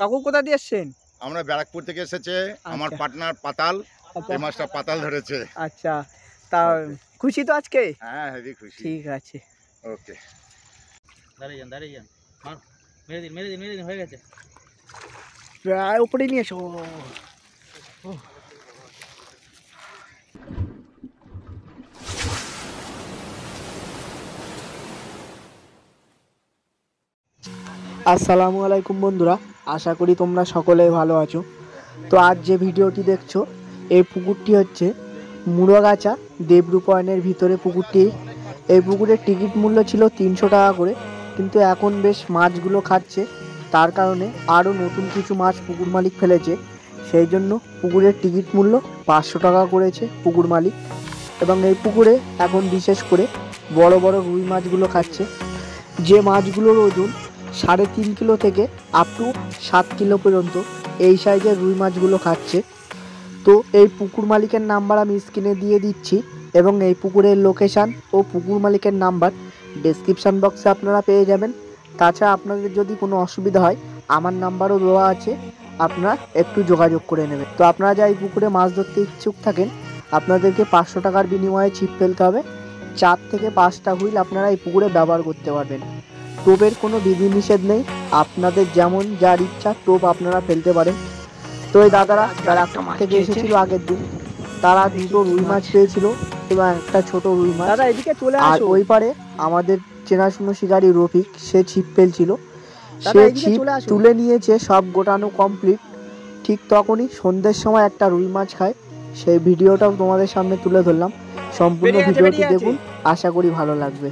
কাকু কোথা দিয়ে এসছেন? আমরা ব্যারাকপুর থেকে এসেছে। আমার পার্টনার পাতাল এই মাছটা পাতাল ধরেছে। আচ্ছা, তা খুশি তো আজকে? হ্যাঁ হেভি খুশি। ঠিক আছে, ওকে। দাঁড়িয়ে যান মার, মেরে দিন হয়ে গেছে। প্রায় উপরে নিয়ে এসো। আসসালামু আলাইকুম বন্ধুরা, আশা করি তোমরা সকলেই ভালো আছো। তো আজ যে ভিডিওটি দেখছো, এই পুকুরটি হচ্ছে মুড়াগাছা দেবরূপায়ণের ভিতরে পুকুরটি। এই পুকুরের টিকিট মূল্য ছিল 300 টাকা করে, কিন্তু এখন বেশ মাছগুলো খাচ্ছে, তার কারণে আরও নতুন কিছু মাছ পুকুর মালিক ফেলেছে, সেই জন্য পুকুরের টিকিট মূল্য 500 টাকা করেছে পুকুর মালিক। এবং এই পুকুরে এখন বিশেষ করে বড় বড় রুই মাছগুলো খাচ্ছে, যে মাছগুলোর ওজন 3.5 কিলো থেকে আপ টু 7 কিলো পর্যন্ত এই সাইজের রুই মাছগুলো খাচ্ছে। তো এই পুকুর মালিকের নাম্বার আমি স্ক্রিনে দিয়ে দিচ্ছি, এবং এই পুকুরের লোকেশান ও পুকুর মালিকের নাম্বার ডেসক্রিপশান বক্সে আপনারা পেয়ে যাবেন। তাছাড়া আপনাদের যদি কোনো অসুবিধা হয়, আমার নাম্বারও দেওয়া আছে, আপনারা একটু যোগাযোগ করে নেবেন। তো আপনারা যা এই পুকুরে মাছ ধরতে ইচ্ছুক থাকেন, আপনাদেরকে 500 টাকার বিনিময়ে ছিপ ফেলতে হবে। 4 থেকে 5টা হুইল আপনারা এই পুকুরে ব্যবহার করতে পারবেন। টোপের কোনো বিধিনিষেধ নেই, আপনাদের যেমন যার ইচ্ছা টোপ আপনারা ফেলতে পারেন। তো এই দাদারা ব্যারাকপুর থেকে এসেছিল আগের দিন, তারা 2টো রুই মাছ পেয়েছিল এবং একটা ছোট রুই মাছ। দাদা এদিকে চলে আসো। আর ওই পারে আমাদের চেনাশুনো শিকারী রফিক, সে ছিপ ফেলছিল, সে ছিপ তুলে নিয়েছে, সব গোটানো কমপ্লিট। ঠিক তখনই সন্ধ্যের সময় একটা রুই মাছ খায়, সেই ভিডিওটাও তোমাদের সামনে তুলে ধরলাম। সম্পূর্ণ ভিডিওটি দেখুন, আশা করি ভালো লাগবে।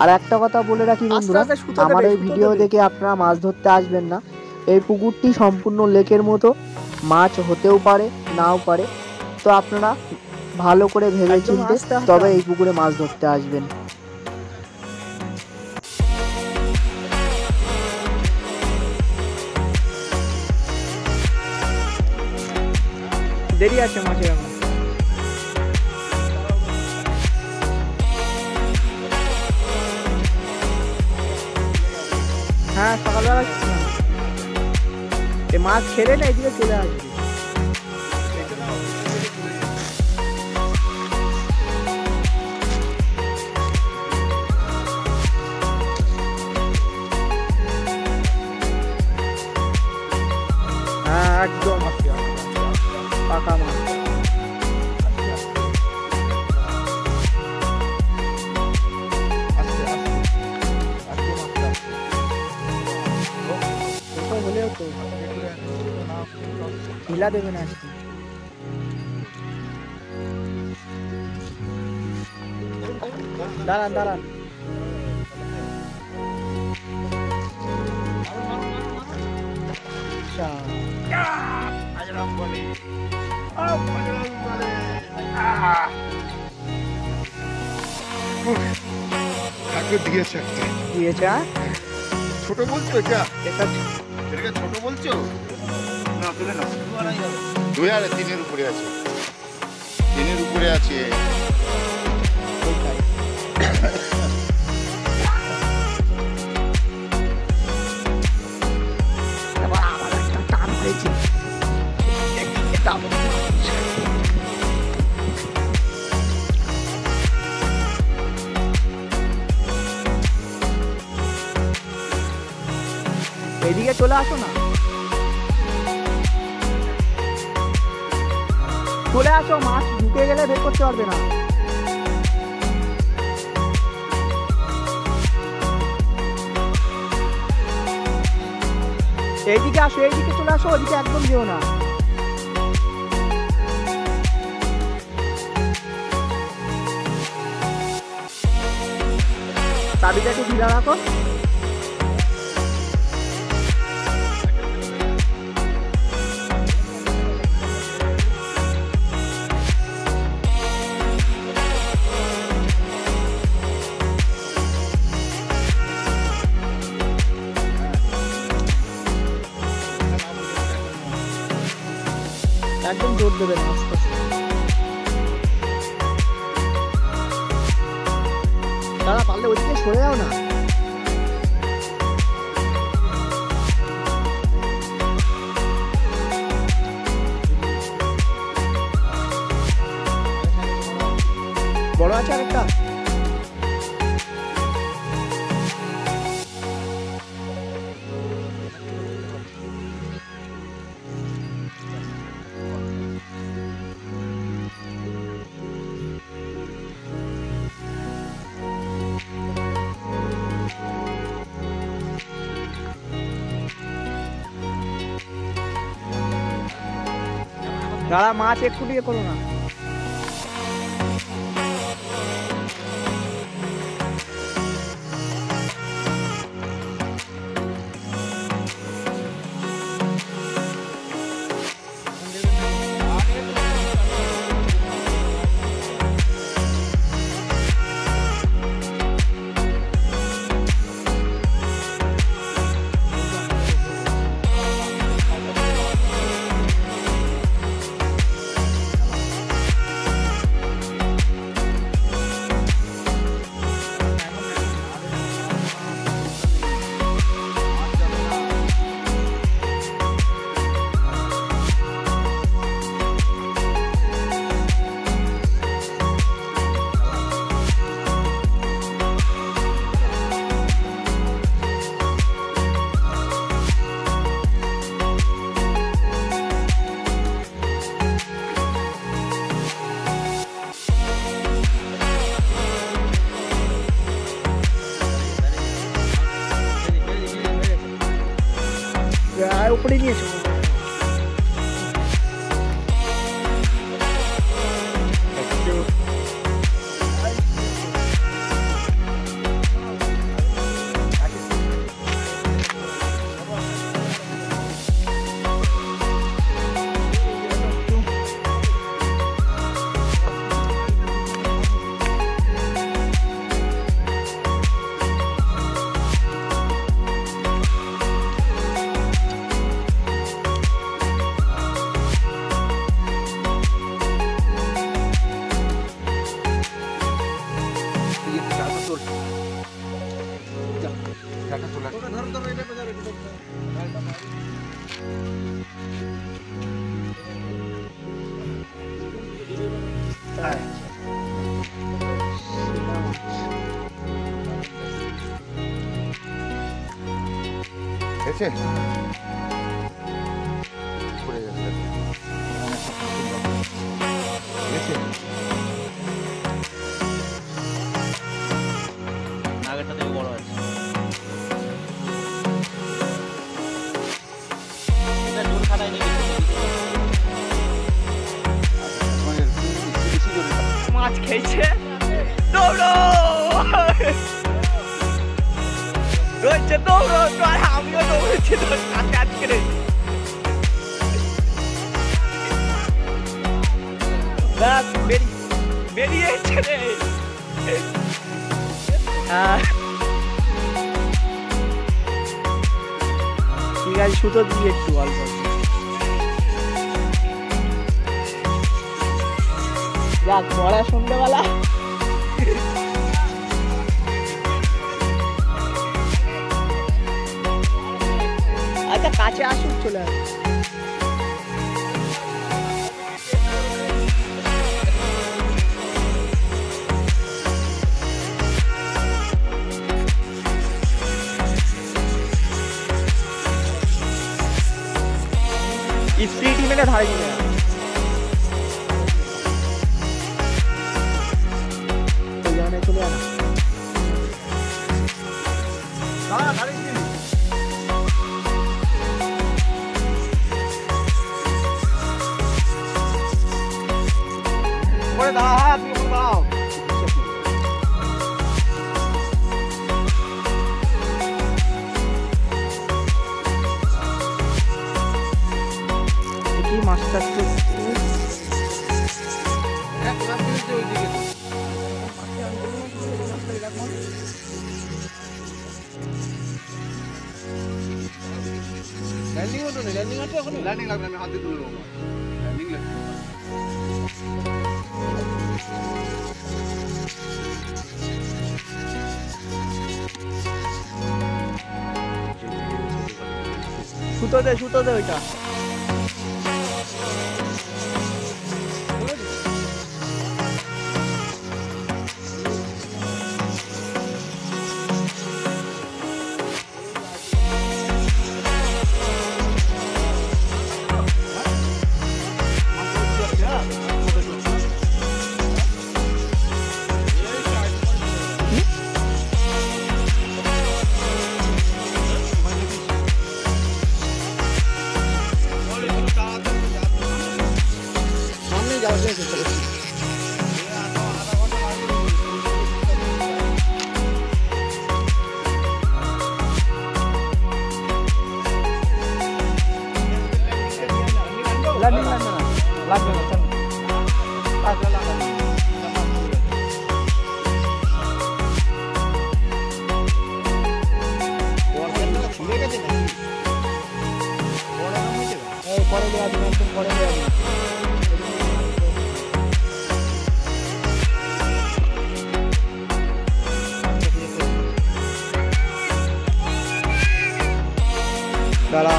আর একটা কথা বলে রাখি বন্ধুরা, আমার এই ভিডিও দেখে আপনারা মাছ ধরতে আসবেন না। এই পুকুরটি সম্পূর্ণ লেকের মতো, মাছ হতেও পারে নাও পারে, তো আপনারা ভালো করে ভেবে চিনতে তবে এই পুকুরে মাছ ধরতে আসবেন। দেরি আছে মাছের এখন। হ্যাঁ, সকালবেলা এই মাছ ছেড়ে না এদিকে চলে আসবে। হ্যাঁ, একদম পাকা মাছ। মিলা দেবে না আজকে। দাঁড়ান দিয়েছে ছোট বলছো, এটা ছোট বলছো না? তুলে না, 2.5-3 উপরে আছে, 3 উপরে আছে। এদিকে চলে আসো না, চলে আসো, মাছ ঢুকে গেলে বের করতে পারবে না। এইদিকে আসো, এইদিকে চলে আসো, ওদিকে একদম যেও না। চাবিটা একটু ঢিলা রাখো। একদম জোর দেবে না, আস্তে আস্তে। দাদা পারলে ওইদিকে সরে যাও না। বড় আছে আরেকটা। দাঁড়া মাছ একটু দিয়ে করো না। উপরে নিয়েছো এসে পড়ে যাচ্ছে আগেরটা থেকে বড় আছে। এটা জোর খাটাই নেই, মাছ খেয়েছে। দৌড়ো রয়েছে, দৌড়ো। আমিও দৌড়েছি তোর সাথে আজকে। বেরিয়েছে রে। ঠিক আছে, সুতো দিয়ে একটু অল্প। যাক বড়া সন্ধ্যেবেলা। আচ্ছা কাছে আসুক, চলে আসুন। স্পিড মেলে ধারে গিয়ে চলে আনা। পরে দাঁড়া, হ্যাঁ আপনি দাঁড়াও। কি মাছটা ল্যান্ডিং হতো না, ল্যান্ডিং আছে এখন। ল্যান্ডিং লাগবে, আমি হাতে তুলে দেবো। ল্যান্ডিং লাগবে। সুতো দে ওইটা। দাঁড়া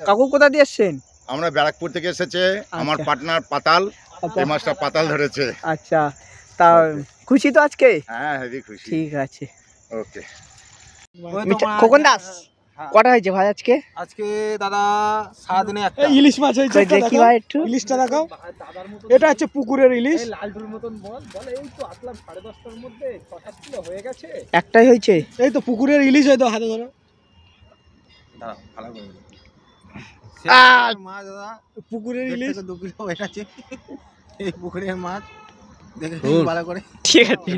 কাকু কোথা দিয়ে এসছেন? আমরা ব্যারাকপুর থেকে এসেছে, আমার পার্টনার পাতাল, এই মাছটা পাতাল ধরেছে। আচ্ছা, তা খুশি তো আজকে? হ্যাঁ হেভি খুশি। ঠিক আছে, ওকে। খোকন দাস, কটা হয়েছে ভাই আজকে? আজকে দাদা সারাদিনে একটা ইলিশ মাছ হয়েছে, দেখি ভাই একটু ইলিশটা দেখাও। এটা হচ্ছে পুকুরের ইলিশ। লালটুর মতন বলে এই তো আসলাম 10:30টার মধ্যে 6-7 কিলো হয়ে গেছে। একটাই হয়েছে? এই তো পুকুরের ইলিশ, হয়তো হাতে ধরো। দাঁড়াও ভালো করে মাছ দাদা, পুকুরের ইলিশ 2 কিলো হয়ে গেছে। এই পুকুরের মাছ দেখে ভালো করে। ঠিক আছে।